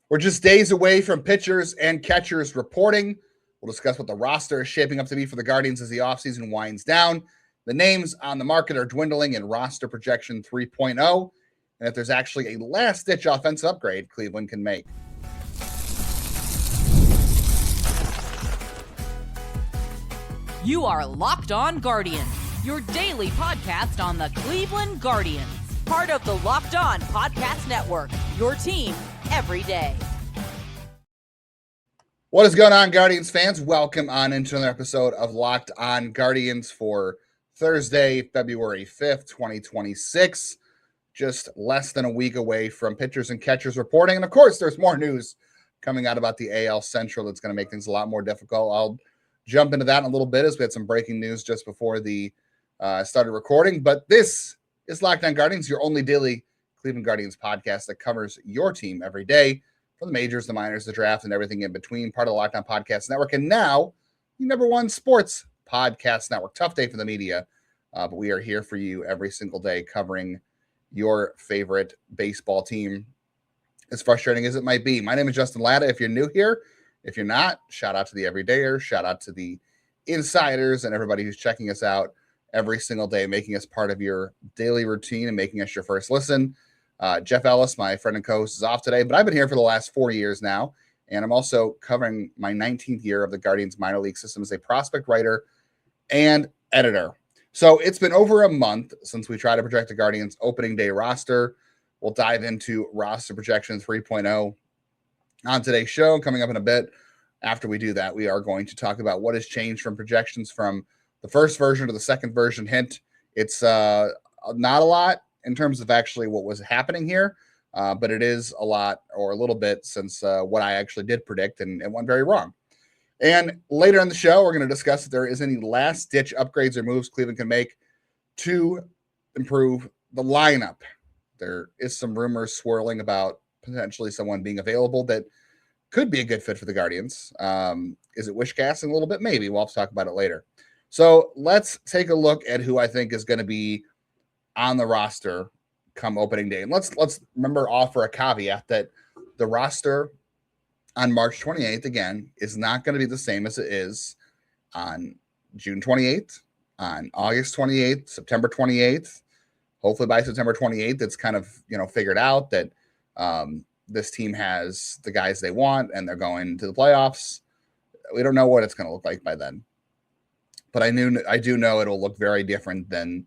We're just days away from pitchers and catchers reporting. We'll discuss what the roster is shaping up to be for the Guardians as the offseason winds down. The names on the market are dwindling in roster projection 3.0, and if there's actually a last-ditch offensive upgrade Cleveland can make. You are Locked On Guardians, your daily podcast on the Cleveland Guardians. Part of the Locked On Podcast Network, your team every day. What is going on, Guardians fans? Welcome on into another episode of Locked On Guardians for Thursday, February 5th, 2026. Just less than a week away from pitchers and catchers reporting. And of course, there's more news coming out about the AL Central that's going to make things a lot more difficult. I'll jump into that in a little bit as we had some breaking news just before the started recording. But this is Locked On Guardians, your only daily Cleveland Guardians podcast that covers your team every day, from the majors, the minors, the draft, and everything in between. Part of the Locked On Podcast Network, and now the #1 sports podcast network. Tough day for the media, but we are here for you every single day covering your favorite baseball team, as frustrating as it might be. My name is Justin Lada. If you're new here, if you're not, shout out to the everydayers, shout out to the insiders, and everybody who's checking us out every single day, making us part of your daily routine and making us your first listen. Jeff Ellis, my friend and co-host, is off today, but I've been here for the last 4 years now, and I'm also covering my 19th year of the Guardians minor league system as a prospect writer and editor. So it's been over a month since we tried to project the Guardians opening day roster. We'll dive into roster projection 3.0 on today's show. Coming up in a bit, after we do that, we are going to talk about what has changed from projections from the first version to the second version. Hint, it's not a lot in terms of actually what was happening here, but it is a lot, or a little bit, since what I actually did predict, and it went very wrong. And later in the show, we're going to discuss if there is any last-ditch upgrades or moves Cleveland can make to improve the lineup. There is some rumors swirling about potentially someone being available that could be a good fit for the Guardians. Is it wish casting a little bit? Maybe. We'll have to talk about it later. So let's take a look at who I think is going to be on the roster come opening day. And let's remember, offer a caveat that the roster on March 28th, again, is not going to be the same as it is on June 28th, on August 28th, September 28th. Hopefully by September 28th, it's kind of, figured out that this team has the guys they want and they're going to the playoffs. We don't know what it's going to look like by then. But I do know it'll look very different than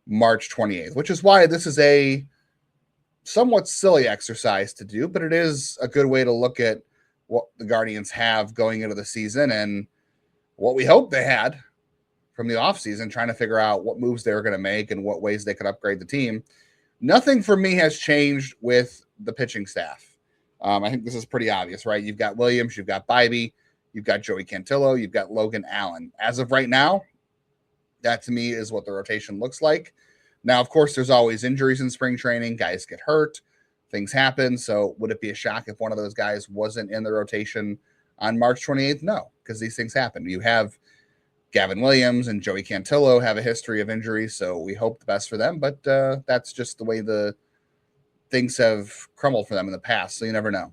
March 28th, which is why this is a somewhat silly exercise to do, but it is a good way to look at what the Guardians have going into the season and what we hope they had from the offseason, trying to figure out what moves they were going to make and what ways they could upgrade the team. Nothing for me has changed with the pitching staff. I think this is pretty obvious, right? You've got Williams, you've got Bybee, you've got Joey Cantillo, you've got Logan Allen. As of right now, that to me is what the rotation looks like. Now, of course, there's always injuries in spring training. Guys get hurt. Things happen. So would it be a shock if one of those guys wasn't in the rotation on March 28th? No, because these things happen. You have Gavin Williams and Joey Cantillo have a history of injuries, so we hope the best for them. But that's just the way the things have crumbled for them in the past, so you never know.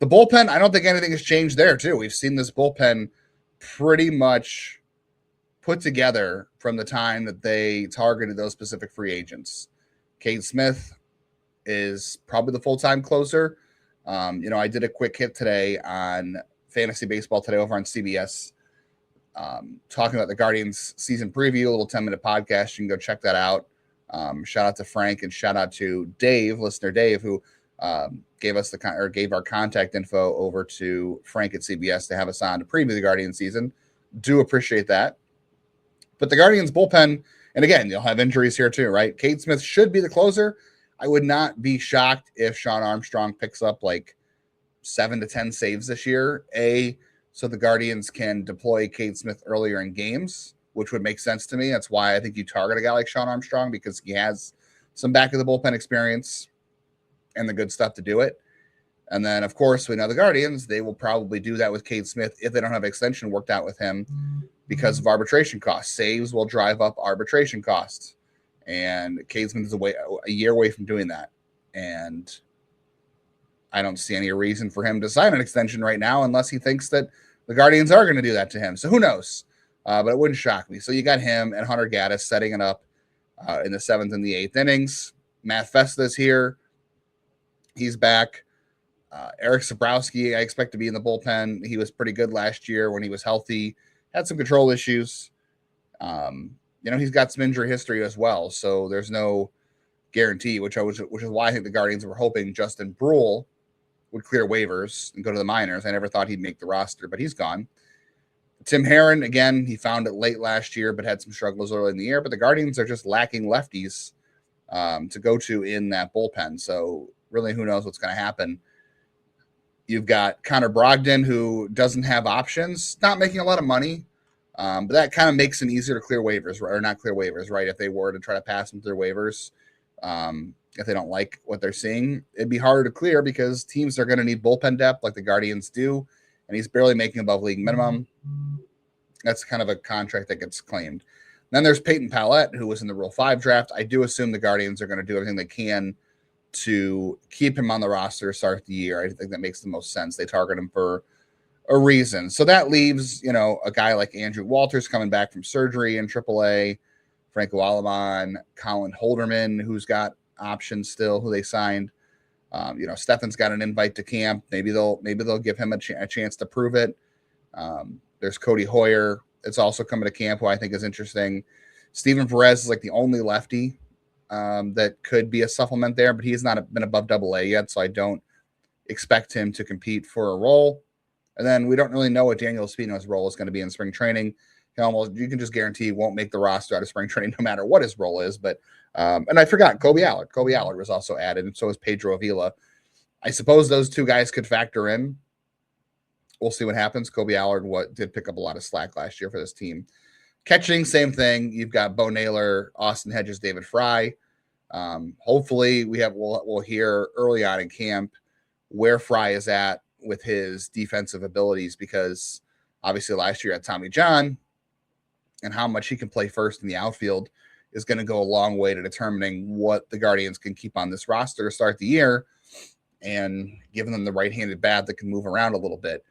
The bullpen, I don't think anything has changed there, too. We've seen this bullpen pretty much put together from the time that they targeted those specific free agents. Cade Smith is probably the full-time closer. I did a quick hit today on Fantasy Baseball Today over on CBS, talking about the Guardians season preview, a little 10-minute podcast. You can go check that out. Shout out to Frank and shout out to Dave, listener Dave, who gave our contact info over to Frank at CBS to have us on to preview the Guardians season. Do appreciate that. But the Guardians bullpen, and again, you'll have injuries here too, right? Cade Smith should be the closer. I would not be shocked if Shawn Armstrong picks up like 7 to 10 saves this year. So the Guardians can deploy Cade Smith earlier in games, which would make sense to me. That's why I think you target a guy like Shawn Armstrong, because he has some back of the bullpen experience and the good stuff to do it. And then, of course, we know the Guardians, they will probably do that with Cade Smith if they don't have extension worked out with him because of arbitration costs. Saves will drive up arbitration costs. And Cade Smith is a year away from doing that. And I don't see any reason for him to sign an extension right now unless he thinks that the Guardians are going to do that to him. So who knows? But it wouldn't shock me. So you got him and Hunter Gaddis setting it up in the 7th and the 8th innings. Matt Festa's here. He's back. Eric Sabrowski, I expect to be in the bullpen. He was pretty good last year when he was healthy. Had some control issues. He's got some injury history as well, so there's no guarantee, which is why I think the Guardians were hoping Justin Brule would clear waivers and go to the minors. I never thought he'd make the roster, but he's gone. Tim Herron, again, he found it late last year, but had some struggles early in the year. But the Guardians are just lacking lefties to go to in that bullpen. So really, who knows what's going to happen? You've got Connor Brogdon, who doesn't have options, not making a lot of money, but that kind of makes him easier to clear waivers, or not clear waivers, right? If they were to try to pass him through waivers, if they don't like what they're seeing, it'd be harder to clear because teams are going to need bullpen depth like the Guardians do, and he's barely making above league minimum. That's kind of a contract that gets claimed. Then there's Peyton Pallette, who was in the Rule 5 draft. I do assume the Guardians are going to do everything they can to keep him on the roster to start the year. I think that makes the most sense. They target him for a reason. So that leaves, a guy like Andrew Walters coming back from surgery in AAA, Franco Alaman, Colin Holderman, who's got options still, who they signed. Stefan's got an invite to camp. Maybe they'll give him a chance to prove it. There's Cody Hoyer. It's also coming to camp, who I think is interesting. Stephen Perez is like the only lefty that could be a supplement there, but he's not been above AA yet, so I don't expect him to compete for a role. And then we don't really know what Daniel Espino's role is going to be in spring training. You can just guarantee he won't make the roster out of spring training no matter what his role is. But and I forgot Kobe Allard. Kobe Allard was also added, and so is Pedro Avila. I suppose those two guys could factor in. We'll see what happens. Kobe Allard did pick up a lot of slack last year for this team. Catching, same thing. You've got Bo Naylor, Austin Hedges, David Fry. Hopefully we'll hear early on in camp where Fry is at with his defensive abilities, because obviously last year at Tommy John, and how much he can play first in the outfield is going to go a long way to determining what the Guardians can keep on this roster to start the year and giving them the right-handed bat that can move around a little bit.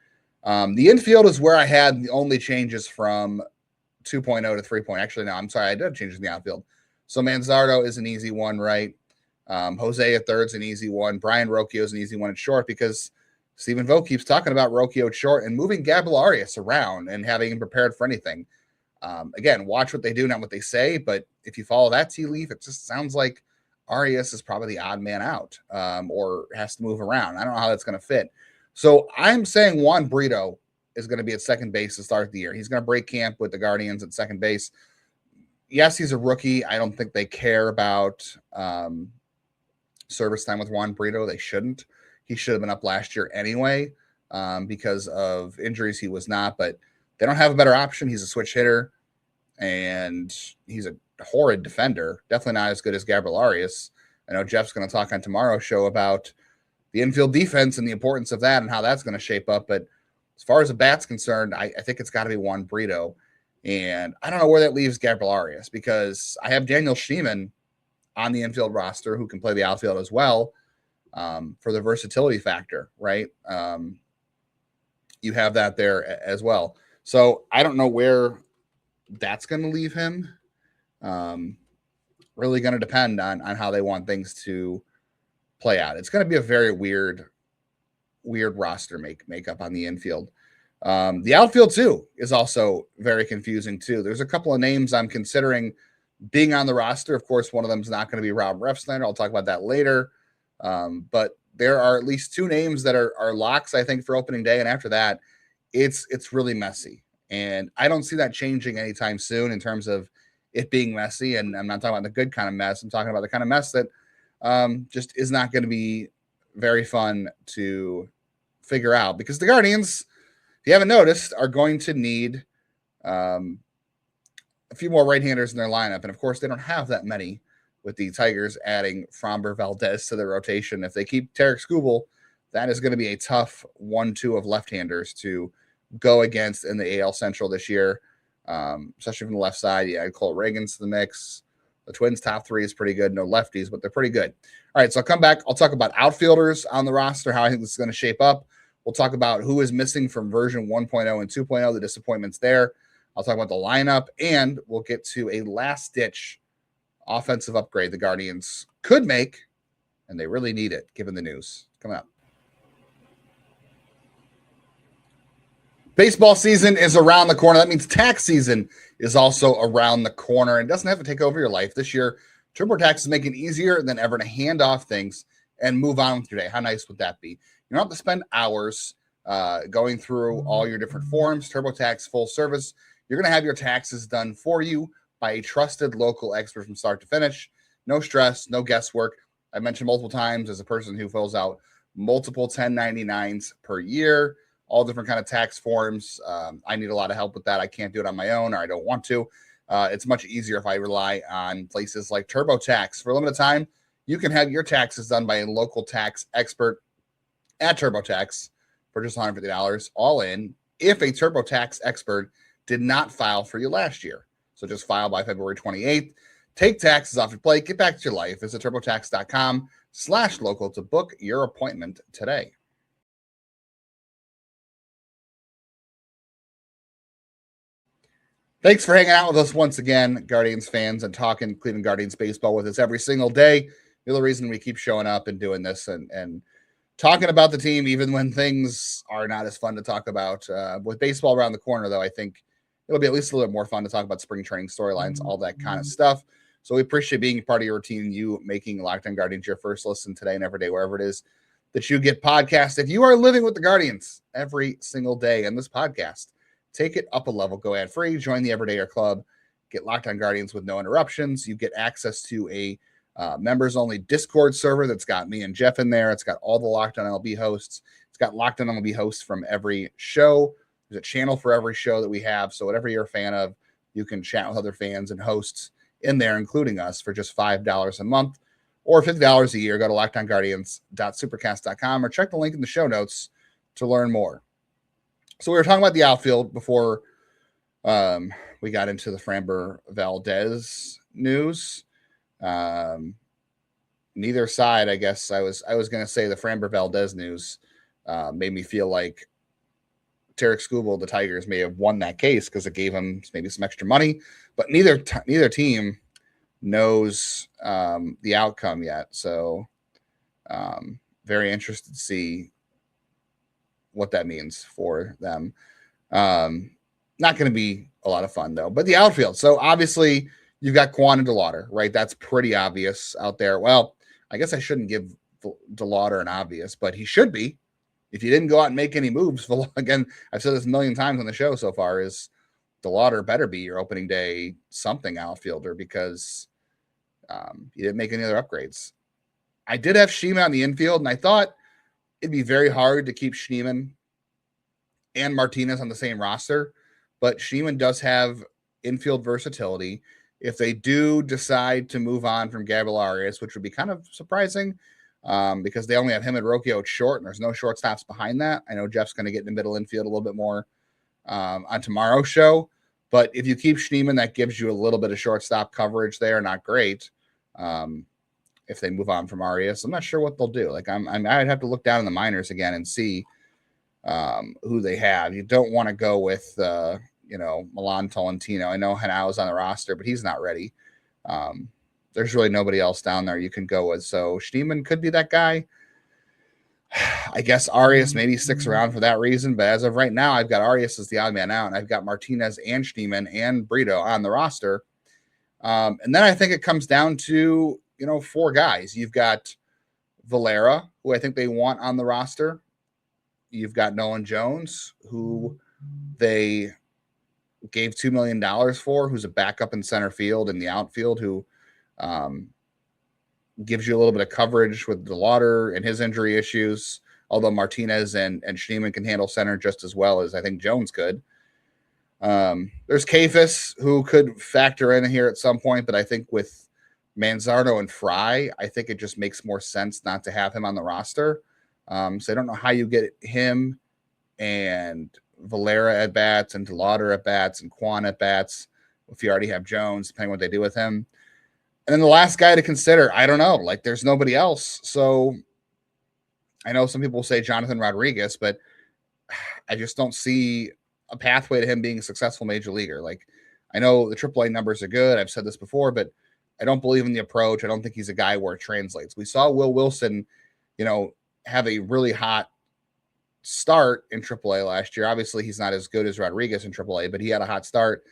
The infield is where I had the only changes from 2.0 to 3. Actually, no, I'm sorry. I did have changes in the outfield. So Manzardo is an easy one, right? Jose at third's an easy one. Brian Rocchio is an easy one at short, because Stephen Vogt keeps talking about Rocchio at short and moving Gabriel Arias around and having him prepared for anything. Again, watch what they do, not what they say. But if you follow that tea leaf, it just sounds like Arias is probably the odd man out, or has to move around. I don't know how that's going to fit. So I'm saying Juan Brito is going to be at second base to start the year. He's going to break camp with the Guardians at second base. Yes, he's a rookie. I don't think they care about service time with Juan Brito. They shouldn't. He should have been up last year anyway, because of injuries. He was not, but they don't have a better option. He's a switch hitter, and he's a horrid defender. Definitely not as good as Gabriel Arias. I know Jeff's going to talk on tomorrow's show about the infield defense and the importance of that and how that's going to shape up. But as far as the bat's concerned, I think it's got to be Juan Brito. And I don't know where that leaves Gabriel Arias, because I have Daniel Schneemann on the infield roster who can play the outfield as well, for the versatility factor, right? You have that there as well. So I don't know where that's going to leave him. Really going to depend on how they want things to play out. It's going to be a very weird roster makeup on the infield. The outfield too is also very confusing too. There's a couple of names I'm considering being on the roster. Of course, one of them is not going to be Rob Refsnyder. I'll talk about that later. But there are at least two names that are locks, I think, for opening day. And after that, it's really messy. And I don't see that changing anytime soon in terms of it being messy. And I'm not talking about the good kind of mess. I'm talking about the kind of mess that just is not going to be very fun to figure out, because the Guardians, if you haven't noticed, are going to need a few more right-handers in their lineup. And of course, they don't have that many, with the Tigers adding Framber Valdez to their rotation. If they keep Tarek Skubal, that is going to be a tough 1-2 of left-handers to go against in the AL Central this year, especially from the left side. You add Cole Reagans to the mix. The Twins' top three is pretty good. No lefties, but they're pretty good. All right, so I'll come back. I'll talk about outfielders on the roster, how I think this is going to shape up. We'll talk about who is missing from version 1.0 and 2.0, the disappointments there. I'll talk about the lineup, and we'll get to a last-ditch offensive upgrade the Guardians could make, and they really need it, given the news. Coming up. Baseball season is around the corner. That means tax season is also around the corner and doesn't have to take over your life. This year, TurboTax is making it easier than ever to hand off things and move on with your day. How nice would that be? You don't have to spend hours going through all your different forms. TurboTax full service. You're going to have your taxes done for you by a trusted local expert from start to finish. No stress, no guesswork. I mentioned multiple times as a person who fills out multiple 1099s per year, all different kind of tax forms. I need a lot of help with that. I can't do it on my own, or I don't want to. It's much easier if I rely on places like TurboTax. For a limited time, you can have your taxes done by a local tax expert at TurboTax for just $150 all in if a TurboTax expert did not file for you last year. So just file by February 28th. Take taxes off your plate. Get back to your life. Visit turbotax.com/local to book your appointment today. Thanks for hanging out with us once again, Guardians fans, and talking Cleveland Guardians baseball with us every single day. You're the reason we keep showing up and doing this and talking about the team, even when things are not as fun to talk about. With baseball around the corner, though, I think it'll be at least a little bit more fun to talk about spring training storylines, all that kind of stuff. So we appreciate being part of your team, you making Locked On Guardians your first listen today and every day, wherever it is that you get podcasts. If you are living with the Guardians every single day in this podcast, take it up a level, go ad free, join the Everydayer Club, get Locked On Guardians with no interruptions. You get access to a members only Discord server that's got me and Jeff in there. It's got all the Locked On MLB hosts. It's got Locked On MLB hosts from every show. There's a channel for every show that we have. So whatever you're a fan of, you can chat with other fans and hosts in there, including us, for just $5 a month or $50 a year. Go to lockedonguardians.supercast.com or check the link in the show notes to learn more. So we were talking about the outfield before we got into the Framber Valdez news. Neither side, I guess I was going to say the Framber Valdez news made me feel like Tarek Skubal, the Tigers, may have won that case because it gave him maybe some extra money, but neither team knows the outcome yet. So very interested to see what that means for them. Not going to be a lot of fun, though. But the outfield. So obviously you've got Juan and DeLauter, right? That's pretty obvious out there. Well, I guess I shouldn't give DeLauter an obvious, but he should be. If you didn't go out and make any moves, again, I've said this a million times on the show so far, is DeLauter better be your opening day something outfielder because you didn't make any other upgrades. I did have Schneemann on the infield, and I thought it'd be very hard to keep Schneemann and Martinez on the same roster, but Schneemann does have infield versatility. If they do decide to move on from Gabriel Arias, which would be kind of surprising, because they only have him and Rocchio at short, and there's no shortstops behind that. I know Jeff's going to get in the middle infield a little bit more on tomorrow's show, but if you keep Schneemann, that gives you a little bit of shortstop coverage there. Not great. If they move on from Arias, I'm not sure what they'll do. Like I'd have to look down in the minors again and see who they have. You don't want to go with Milan Tolentino. I know Hanau's on the roster, but he's not ready. There's really nobody else down there you can go with. So Schneemann could be that guy. I guess Arias maybe sticks around for that reason, but as of right now, I've got Arias as the odd man out, and I've got Martinez and Schneemann and Brito on the roster. And then I think it comes down to, four guys. You've got Valera, who I think they want on the roster. You've got Nolan Jones, who they gave $2 million for, who's a backup in center field and the outfield, who gives you a little bit of coverage with DeLauter and his injury issues, although Martinez and Schneemann can handle center just as well as I think Jones could. There's Kafis, who could factor in here at some point, but I think with Manzardo and Fry, I think it just makes more sense not to have him on the roster. So I don't know how you get him and Valera at bats and DeLauter at bats and Quan at bats if you already have Jones, depending on what they do with him. And then the last guy to consider, I don't know, like there's nobody else. So I know some people say Jonathan Rodriguez, but I just don't see a pathway to him being a successful major leaguer. Like I know the AAA numbers are good. I've said this before, but I don't believe in the approach. I don't think he's a guy where it translates. We saw Will Wilson, have a really hot start in AAA last year. Obviously, he's not as good as Rodriguez in AAA, but he had a hot start.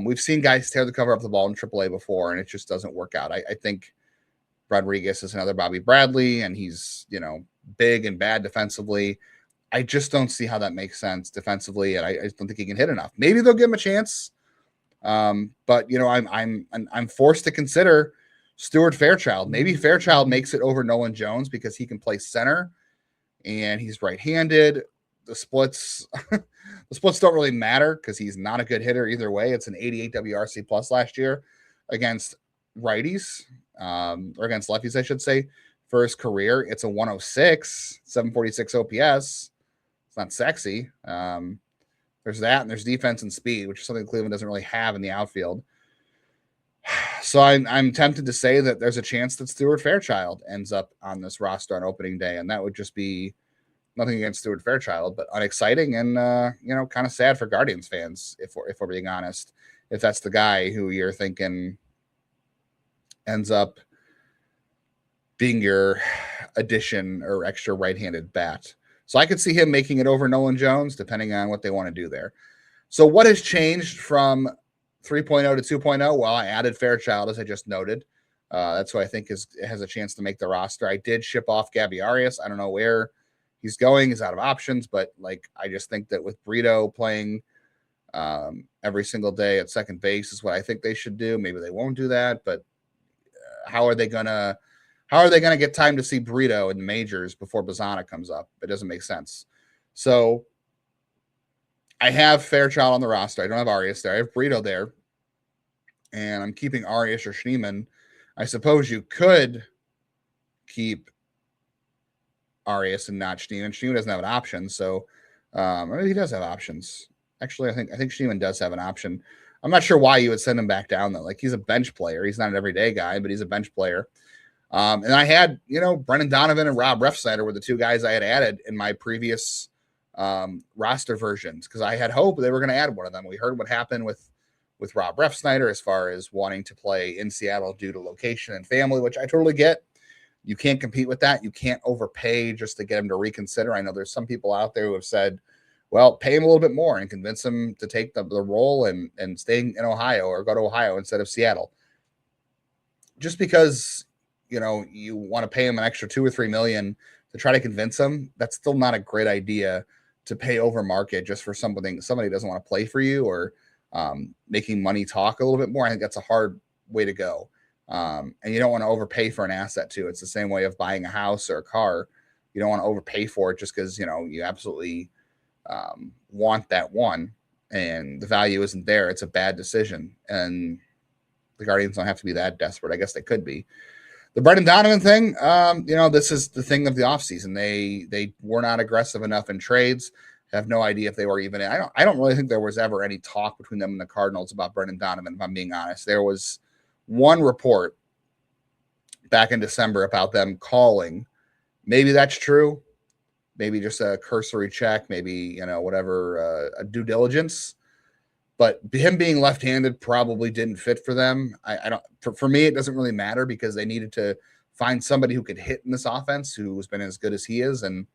We've seen guys tear the cover off the ball in AAA before, and it just doesn't work out. I think Rodriguez is another Bobby Bradley, and he's, big and bad defensively. I just don't see how that makes sense defensively, and I just don't think he can hit enough. Maybe they'll give him a chance, but I'm forced to consider Stuart Fairchild. Maybe Fairchild makes it over Nolan Jones because he can play center, and he's right-handed. The splits don't really matter because he's not a good hitter either way. It's an 88 WRC plus last year against righties, or against lefties, I should say. For his career, it's a 106, 746 OPS. It's not sexy. There's that, and there's defense and speed, which is something Cleveland doesn't really have in the outfield. So I'm tempted to say that there's a chance that Stuart Fairchild ends up on this roster on opening day, and that would just be nothing against Stuart Fairchild, but unexciting and kind of sad for Guardians fans, if we're being honest. If that's the guy who you're thinking ends up being your addition or extra right-handed bat. So I could see him making it over Nolan Jones, depending on what they want to do there. So what has changed from 3.0 to 2.0? Well, I added Fairchild, as I just noted. That's who I think has a chance to make the roster. I did ship off Gabriel Arias. I don't know where he's going. He's out of options, but I just think that with Brito playing every single day at second base is what I think they should do. Maybe they won't do that, but how are they gonna get time to see Brito in the majors before Bazana comes up? It doesn't make sense. So I have Fairchild on the roster. I don't have Arias there. I have Brito there, and I'm keeping Arias or Schneemann. I suppose you could keep Arias and not Schneemann. Schneemann doesn't have an option, so maybe he does have options. Actually, I think Schneemann does have an option. I'm not sure why you would send him back down though. Like, he's a bench player. He's not an everyday guy, but he's a bench player. And I had, Brendan Donovan and Rob Refsnyder were the two guys I had added in my previous roster versions, because I had hope they were going to add one of them. We heard what happened with Rob Refsnyder as far as wanting to play in Seattle due to location and family, which I totally get. You can't compete with that. You can't overpay just to get him to reconsider. I know there's some people out there who have said, well, pay him a little bit more and convince him to take the role and stay in Ohio or go to Ohio instead of Seattle. Just because, you want to pay him an extra $2 or $3 million to try to convince him, that's still not a great idea to pay over market just for somebody doesn't want to play for you, or making money talk a little bit more. I think that's a hard way to go. And you don't want to overpay for an asset too. It's the same way of buying a house or a car. You don't want to overpay for it just because, you absolutely want that one and the value isn't there. It's a bad decision. And the Guardians don't have to be that desperate. I guess they could be. The Brendan Donovan thing, this is the thing of the offseason. They were not aggressive enough in trades. I have no idea if they were even in. I don't really think there was ever any talk between them and the Cardinals about Brendan Donovan, if I'm being honest. There was one report back in December about them calling. Maybe that's true. Maybe just a cursory check, maybe, a due diligence. But him being left-handed probably didn't fit for them. For me, it doesn't really matter because they needed to find somebody who could hit in this offense, who's been as good as he is, and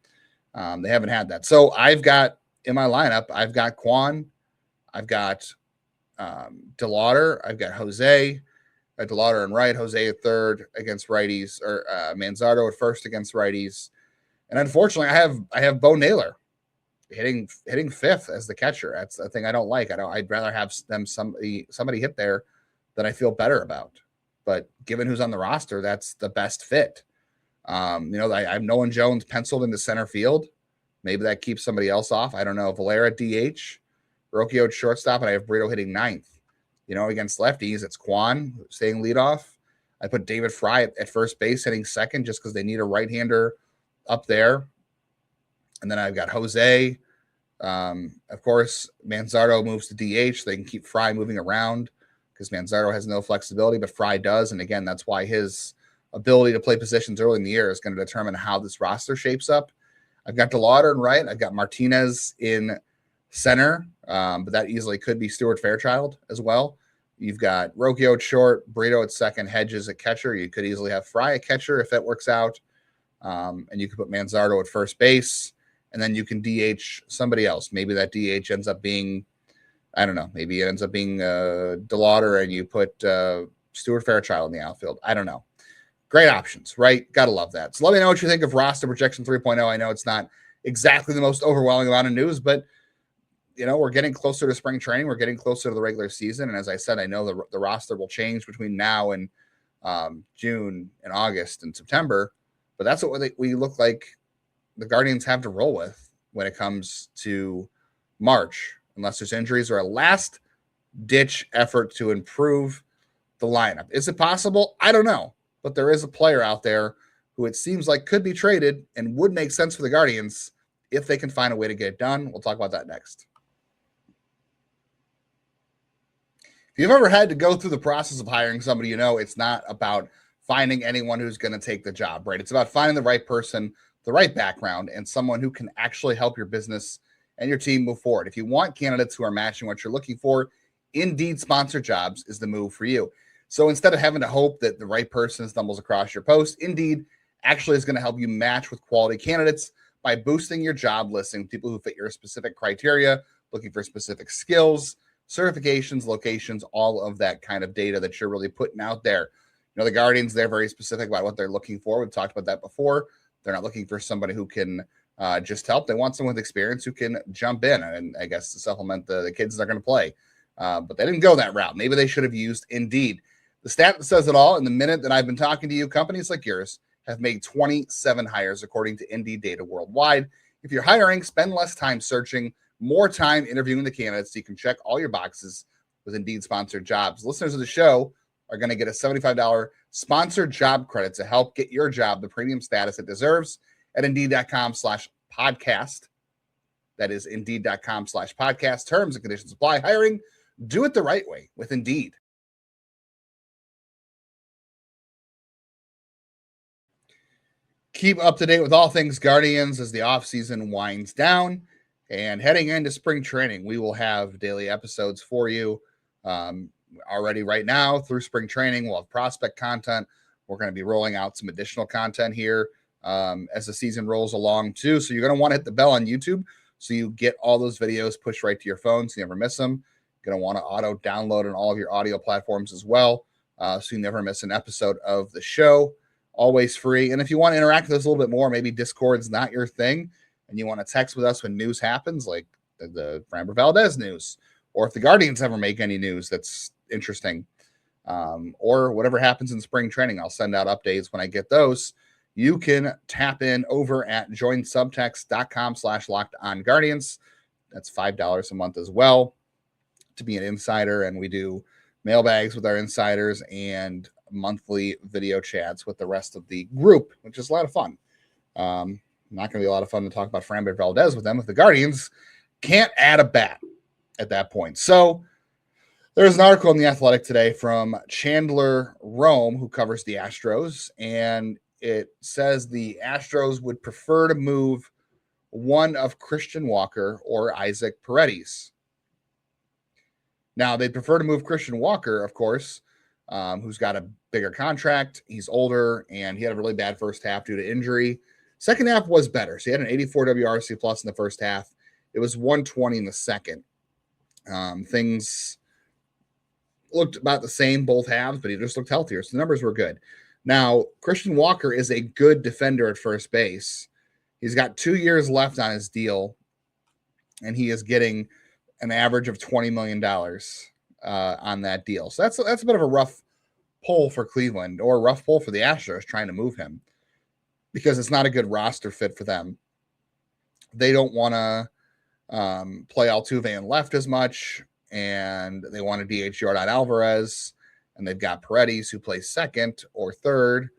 they haven't had that. So I've got in my lineup, I've got Quan, I've got DeLauter, I've got Jose, DeLauter in right, Jose at third against righties, or Manzardo at first against righties. And unfortunately, I have Bo Naylor hitting fifth as the catcher. That's the thing I don't like. I'd rather have somebody hit there that I feel better about. But given who's on the roster, that's the best fit. I have Nolan Jones penciled into center field. Maybe that keeps somebody else off. I don't know. Valera DH, Rocchio at shortstop, and I have Brito hitting ninth. Against lefties, it's Quan staying leadoff. I put David Fry at first base hitting second just because they need a right-hander up there. And then I've got Jose. Of course, Manzardo moves to DH. They can keep Fry moving around because Manzardo has no flexibility, but Fry does. And again, that's why his ability to play positions early in the year is going to determine how this roster shapes up. I've got DeLauter in right. I've got Martinez in center, but that easily could be Stuart Fairchild as well. You've got Rocchio at short, Brito at second, Hedges at catcher. You could easily have Fry at catcher if that works out. And you could put Manzardo at first base, and then you can DH somebody else. Maybe that DH ends up being, I don't know, maybe it ends up being DeLauter, and you put Stuart Fairchild in the outfield. I don't know. Great options, right? Gotta love that. So let me know what you think of roster projection 3.0. I know it's not exactly the most overwhelming amount of news, but we're getting closer to spring training. We're getting closer to the regular season. And as I said, I know the roster will change between now and June and August and September, but that's what we look like the Guardians have to roll with when it comes to March, unless there's injuries or a last-ditch effort to improve the lineup. Is it possible? I don't know, but there is a player out there who it seems like could be traded and would make sense for the Guardians if they can find a way to get it done. We'll talk about that next. If you've ever had to go through the process of hiring somebody, it's not about finding anyone who's going to take the job, right? It's about finding the right person, the right background, and someone who can actually help your business and your team move forward. If you want candidates who are matching what you're looking for, Indeed Sponsored Jobs is the move for you. So instead of having to hope that the right person stumbles across your post, Indeed actually is going to help you match with quality candidates by boosting your job listing, people who fit your specific criteria, looking for specific skills, certifications, locations, all of that kind of data that you're really putting out there. The Guardians, they're very specific about what they're looking for. We've talked about that before. They're not looking for somebody who can just help. They want someone with experience who can jump in and I guess to supplement the kids that are going to play. But they didn't go that route. Maybe they should have used Indeed. The stat that says it all, in the minute that I've been talking to you, companies like yours have made 27 hires according to Indeed data worldwide. If you're hiring, spend less time searching, more time interviewing the candidates so you can check all your boxes with Indeed Sponsored Jobs. Listeners of the show are going to get a $75 sponsored job credit to help get your job the premium status it deserves at Indeed.com/podcast. That is Indeed.com/podcast. Terms and conditions apply. Hiring, do it the right way with Indeed. Keep up to date with all things Guardians as the offseason winds down. And heading into spring training, we will have daily episodes for you already right now through spring training. We'll have prospect content. We're going to be rolling out some additional content here as the season rolls along too. So you're going to want to hit the bell on YouTube so you get all those videos pushed right to your phone so you never miss them. You're going to want to auto download on all of your audio platforms as well so you never miss an episode of the show. Always free. And if you want to interact with us a little bit more, maybe Discord's not your thing, and you want to text with us when news happens, like the Framber Valdez news, or if the Guardians ever make any news that's interesting, or whatever happens in spring training, I'll send out updates when I get those. You can tap in over at joinsubtext.com/lockedonguardians. That's $5 a month as well to be an insider. And we do mailbags with our insiders and monthly video chats with the rest of the group, which is a lot of fun. Not going to be a lot of fun to talk about Framber Valdez with them if the Guardians can't add a bat at that point. So there's an article in The Athletic today from Chandler Rome, who covers the Astros, and it says the Astros would prefer to move one of Christian Walker or Isaac Paredes. Now, they'd prefer to move Christian Walker, of course, who's got a bigger contract. He's older, and he had a really bad first half due to injury. Second half was better. So he had an 84 WRC plus in the first half. It was 120 in the second. Things looked about the same both halves, but he just looked healthier. So the numbers were good. Now, Christian Walker is a good defender at first base. He's got 2 years left on his deal, and he is getting an average of $20 million on that deal. So that's a bit of a rough pull for Cleveland, or a rough pull for the Astros trying to move him, because it's not a good roster fit for them. They don't want to play Altuve in left as much, and they want to DH Yordan Alvarez, and they've got Paredes who plays second or third.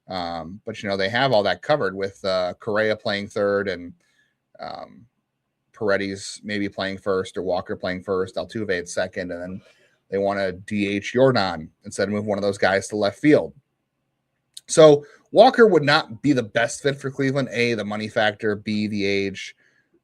But, they have all that covered with Correa playing third and Paredes maybe playing first, or Walker playing first, Altuve at second, and then They want to DH Yordan instead of move one of those guys to left field. So Walker would not be the best fit for Cleveland. A, the money factor. B, the age.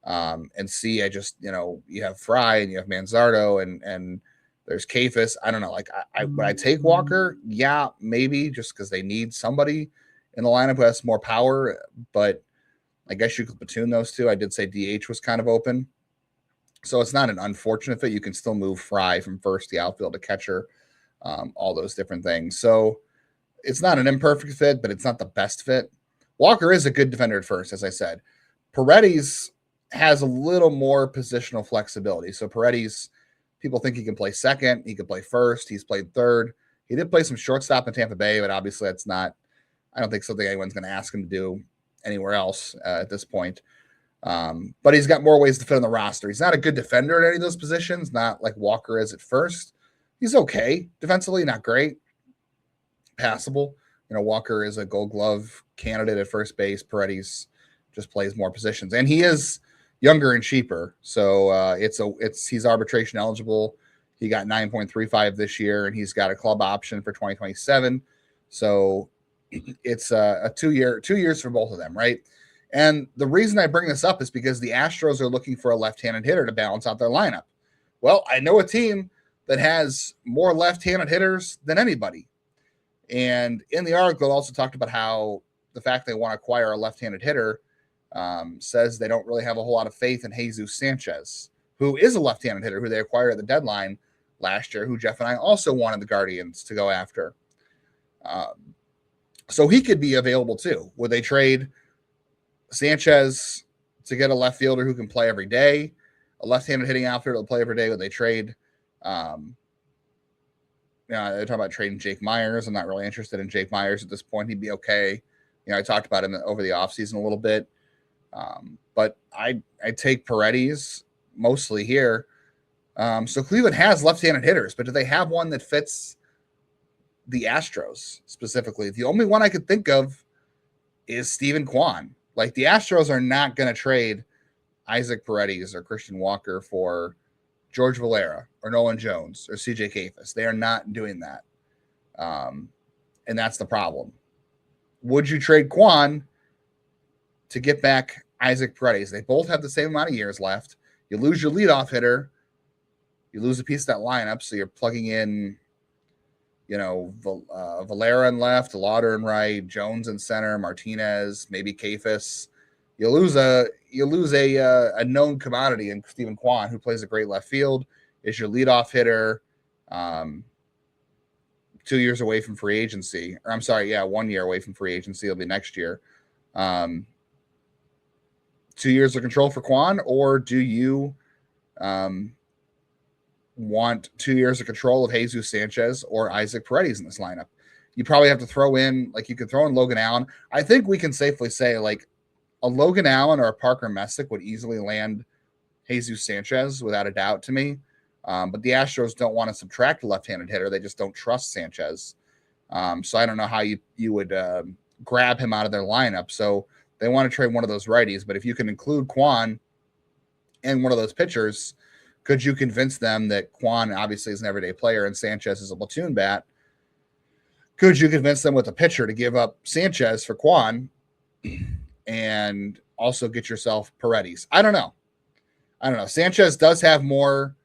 And C, I just, you have Fry and you have Manzardo and there's Kafis. I don't know. Like, would I take Walker? Yeah, maybe, just because they need somebody in the lineup who has more power. But I guess you could platoon those two. I did say DH was kind of open. So it's not an unfortunate fit. You can still move Fry from first to outfield to catcher, all those different things. So it's not an imperfect fit, but it's not the best fit. Walker is a good defender at first, as I said. Paredes has a little more positional flexibility. So Paredes, people think he can play second. He could play first. He's played third. He did play some shortstop in Tampa Bay, but obviously that's not, I don't think something anyone's going to ask him to do anywhere else at this point. But he's got more ways to fit on the roster. He's not a good defender at any of those positions, not like Walker is at first. He's okay defensively, not great. Passable. Walker is a Gold Glove candidate at first base. Paredes just plays more positions, and he is younger and cheaper. So he's arbitration eligible. He got 9.35 this year, and he's got a club option for 2027. So it's a 2 years for both of them, right? And the reason I bring this up is because the Astros are looking for a left-handed hitter to balance out their lineup. Well, I know a team that has more left-handed hitters than anybody. And in the article, it also talked about how the fact they want to acquire a left-handed hitter says they don't really have a whole lot of faith in Jesus Sanchez, who is a left-handed hitter who they acquired at the deadline last year, who Jeff and I also wanted the Guardians to go after. So he could be available too. Would they trade Sanchez to get a left fielder who can play every day, a left-handed hitting outfielder to play every day? Would they trade? They're talking about trading Jake Myers. I'm not really interested in Jake Myers at this point. He'd be okay. I talked about him over the offseason a little bit. But I take Paredes mostly here. So Cleveland has left-handed hitters, but do they have one that fits the Astros specifically? The only one I could think of is Stephen Kwan. Like, the Astros are not going to trade Isaac Paredes or Christian Walker for George Valera or Nolan Jones or CJ Kafis. They are not doing that. And that's the problem. Would you trade Kwan to get back Isaac Paredes? They both have the same amount of years left. You lose your leadoff hitter. You lose a piece of that lineup. So you're plugging in, Valera in left, DeLauter in right, Jones in center, Martinez, maybe Kafis. You lose a known commodity in Stephen Kwan, who plays a great left field, is your leadoff hitter, 2 years away from free agency. Or 1 year away from free agency. It'll be next year. 2 years of control for Kwan, or do you want 2 years of control of Jesus Sanchez or Isaac Paredes in this lineup? You probably have to throw in, you could throw in Logan Allen. I think we can safely say, a Logan Allen or a Parker Messick would easily land Jesus Sanchez without a doubt to me. But the Astros don't want to subtract a left-handed hitter. They just don't trust Sanchez. So I don't know how you would grab him out of their lineup. So they want to trade one of those righties. But if you can include Kwan and one of those pitchers, could you convince them that Kwan obviously is an everyday player and Sanchez is a platoon bat? Could you convince them with a pitcher to give up Sanchez for Kwan and also get yourself Paredes? I don't know. Sanchez does have more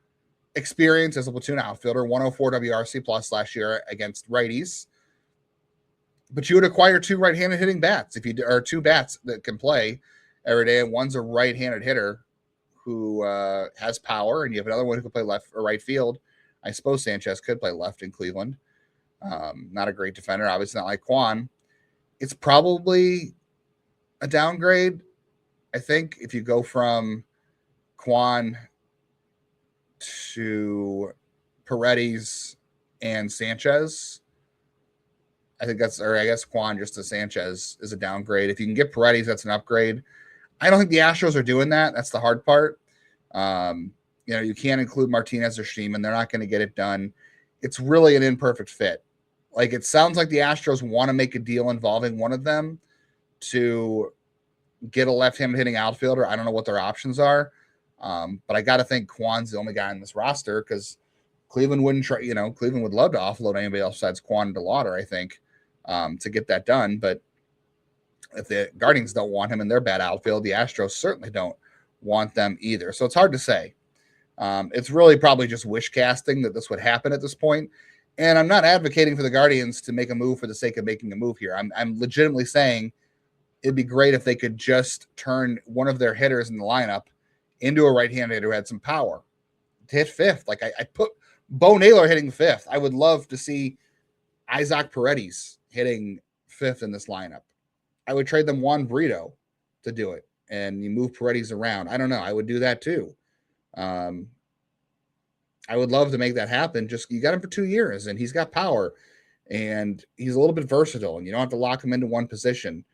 experience as a platoon outfielder, 104 WRC plus last year against righties. But you would acquire two right-handed hitting bats or two bats that can play every day. And one's a right-handed hitter who has power, and you have another one who can play left or right field. I suppose Sanchez could play left in Cleveland. Not a great defender, obviously not like Kwan. It's probably a downgrade, I think, if you go from Kwan to Paredes and Sanchez. I guess Kwan just to Sanchez is a downgrade. If you can get Paredes, that's an upgrade. I don't think the Astros are doing that. That's the hard part. You can't include Martinez or Schneemann. They're not going to get it done. It's really an imperfect fit. It sounds like the Astros want to make a deal involving one of them to get a left-handed hitting outfielder. I don't know what their options are. But I got to think Kwan's the only guy on this roster because Cleveland wouldn't try, Cleveland would love to offload anybody else besides Juan DeLauter, I think, to get that done. But if the Guardians don't want him in their bad outfield, the Astros certainly don't want them either. So it's hard to say. It's really probably just wish casting that this would happen at this point. And I'm not advocating for the Guardians to make a move for the sake of making a move here. I'm legitimately saying it'd be great if they could just turn one of their hitters in the lineup into a right-handed hitter who had some power to hit fifth. Like I put Bo Naylor hitting fifth. I would love to see Isaac Paredes hitting fifth in this lineup. I would trade them Juan Brito to do it, and you move Paredes around. I don't know. I would do that too. I would love to make that happen. Just you got him for 2 years, and he's got power, and he's a little bit versatile, and you don't have to lock him into one position.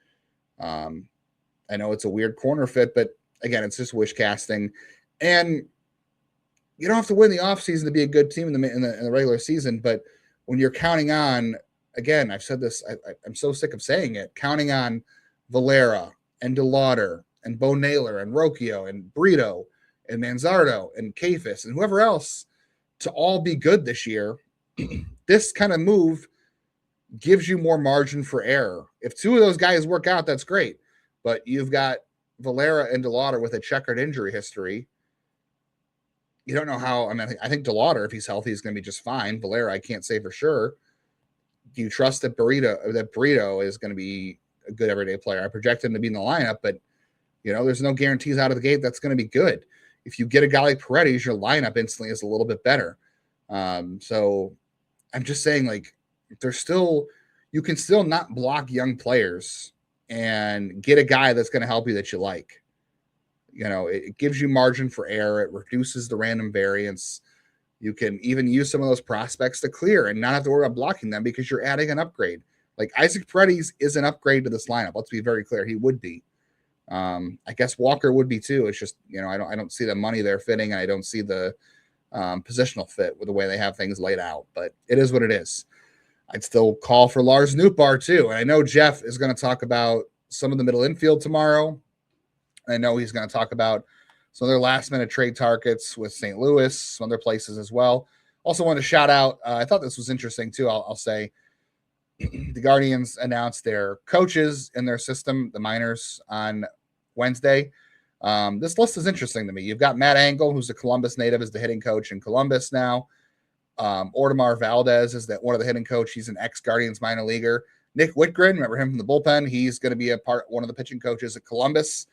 I know it's a weird corner fit, but again, it's just wish casting, and you don't have to win the offseason to be a good team in the regular season. But when you're counting on, again, I've said this, I'm so sick of saying it, counting on Valera and DeLauter and Bo Naylor and Rocchio and Brito and Manzardo and Kafis and whoever else to all be good this year, this kind of move gives you more margin for error. If two of those guys work out, that's great. But you've got Valera and DeLauter with a checkered injury history. You don't know how. I mean, I think DeLauter, if he's healthy, is going to be just fine. Valera, I can't say for sure. Do you trust that Brito is going to be a good everyday player? I project him to be in the lineup, but there's no guarantees out of the gate that's going to be good. If you get a guy like Paredes, your lineup instantly is a little bit better. So I'm just saying, like, you can still not block young players and get a guy that's going to help you that you like. It gives you margin for error. It reduces the random variance. You can even use some of those prospects to clear and not have to worry about blocking them because you're adding an upgrade. Like Isaac Paredes is an upgrade to this lineup. Let's be very clear. He would be. I guess Walker would be too. It's just, I don't see the money there fitting. And I don't see the positional fit with the way they have things laid out, but it is what it is. I'd still call for Lars Nootbaar too. And I know Jeff is going to talk about some of the middle infield tomorrow. I know he's going to talk about some of their last minute trade targets with St. Louis, some other places as well. Also want to shout out, I thought this was interesting too. I'll say the Guardians announced their coaches in their system, the minors, on Wednesday. This list is interesting to me. You've got Matt Engel, who's a Columbus native, is the hitting coach in Columbus now. Framber Valdez is one of the hitting coach. He's an ex-Guardians minor leaguer. Nick Whitgren, remember him from the bullpen? He's going to be one of the pitching coaches at Columbus.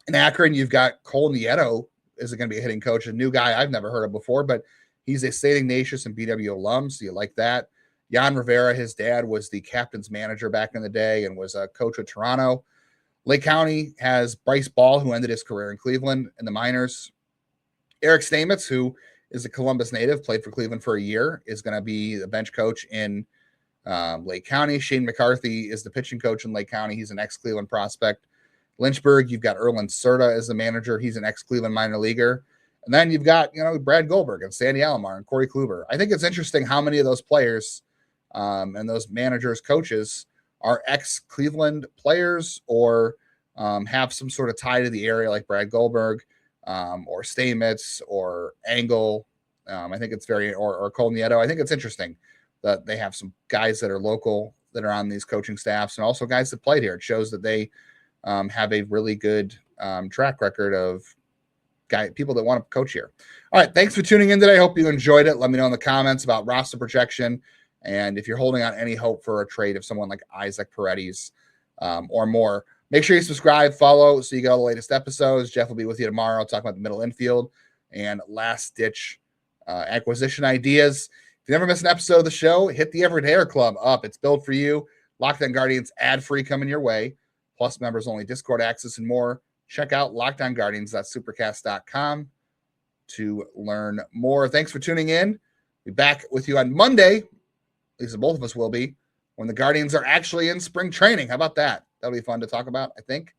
In Akron, you've got Cole Nieto is going to be a hitting coach, a new guy I've never heard of before, but he's a St. Ignatius and BW alum, so you like that. Jan Rivera, his dad, was the captain's manager back in the day and was a coach with Toronto. Lake County has Bryce Ball, who ended his career in Cleveland in the minors. Eric Stamets, who is a Columbus native, played for Cleveland for a year, is going to be the bench coach in Lake County. Shane McCarthy is the pitching coach in Lake County. He's an ex-Cleveland prospect. Lynchburg, you've got Erland Serta as the manager. He's an ex-Cleveland minor leaguer. And then you've got, Brad Goldberg and Sandy Alomar and Corey Kluber. I think it's interesting how many of those players and those managers, coaches are ex-Cleveland players or have some sort of tie to the area like Brad Goldberg or Stamets or Engel. I think it's or Cole Nieto. I think it's interesting that they have some guys that are local that are on these coaching staffs and also guys that played here. It shows that they have a really good track record of people that want to coach here. All right. Thanks for tuning in today. Hope you enjoyed it. Let me know in the comments about roster projection. And if you're holding on any hope for a trade of someone like Isaac Paredes or more, make sure you subscribe, follow, so you get all the latest episodes. Jeff will be with you tomorrow talking about the middle infield and last-ditch acquisition ideas. If you never miss an episode of the show, hit the Everydayer Club up. It's built for you. Locked On Guardians ad-free coming your way, plus members-only Discord access and more. Check out LockedOnGuardians.supercast.com to learn more. Thanks for tuning in. Be back with you on Monday. At least both of us will be, when the Guardians are actually in spring training. How about that? That'll be fun to talk about, I think.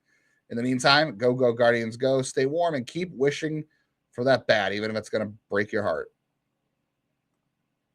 In the meantime, go Guardians, go. Stay warm and keep wishing for that bat, even if it's going to break your heart.